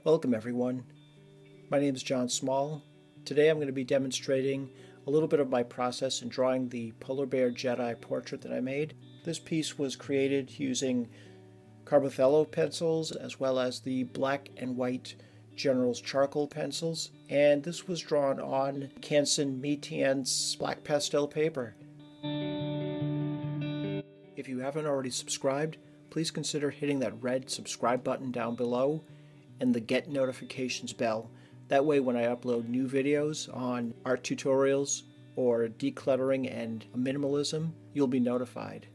Welcome everyone. My name is John Small. Today I'm going to be demonstrating a little bit of my process in drawing the polar bear Jedi portrait that I made. This piece was created using CarbOthello pencils as well as the black and white General's charcoal pencils, and this was drawn on Canson Mi-Tientes black pastel paper. If you haven't already subscribed, please consider hitting that red subscribe button down below and the get notifications bell. That way when I upload new videos on art tutorials or decluttering and minimalism, you'll be notified.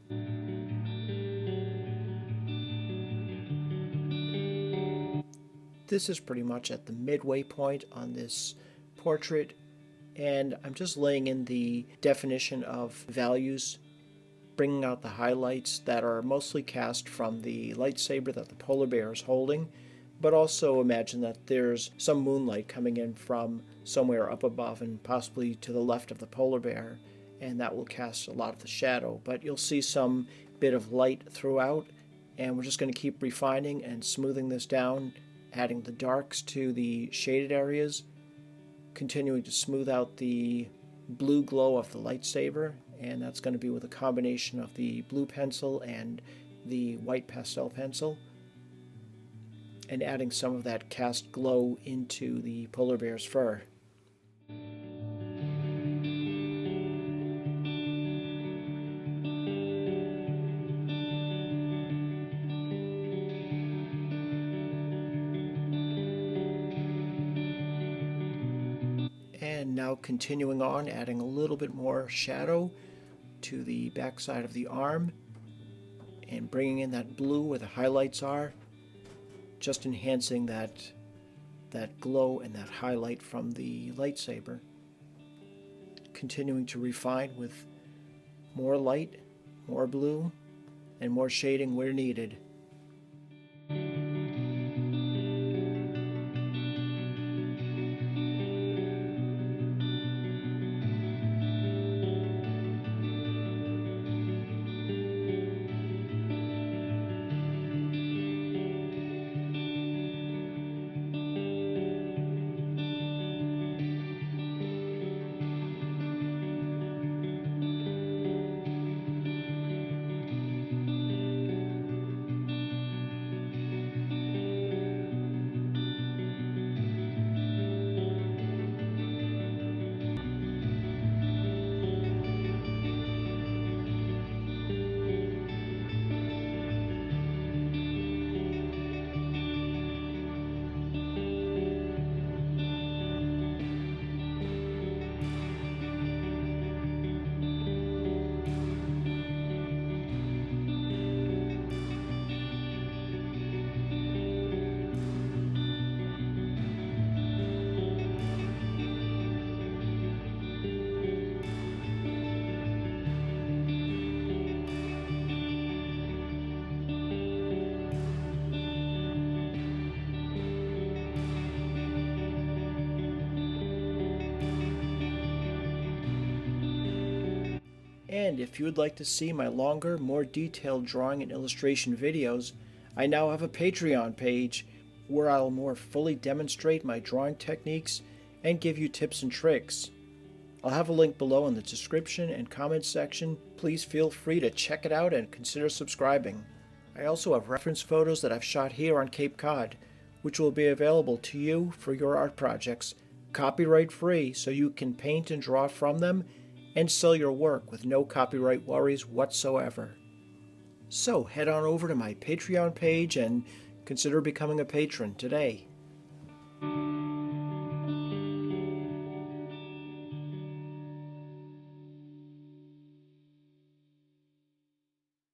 This is pretty much at the midway point on this portrait, and I'm just laying in the definition of values, bringing out the highlights that are mostly cast from the lightsaber that the polar bear is holding, but also imagine that there's some moonlight coming in from somewhere up above and possibly to the left of the polar bear, and that will cast a lot of the shadow. But you'll see some bit of light throughout, and we're just going to keep refining and smoothing this down, adding the darks to the shaded areas, continuing to smooth out the blue glow of the lightsaber, and that's going to be with a combination of the blue pencil and the white pastel pencil, and adding some of that cast glow into the polar bear's fur. And now continuing on, adding a little bit more shadow to the backside of the arm and bringing in that blue where the highlights are, just enhancing that glow and that highlight from the lightsaber. Continuing to refine with more light, more blue, and more shading where needed. And if you would like to see my longer, more detailed drawing and illustration videos, I now have a Patreon page where I'll more fully demonstrate my drawing techniques and give you tips and tricks. I'll have a link below in the description and comments section. Please feel free to check it out and consider subscribing. I also have reference photos that I've shot here on Cape Cod, which will be available to you for your art projects, copyright free, so you can paint and draw from them and sell your work with no copyright worries whatsoever. So head on over to my Patreon page and consider becoming a patron today.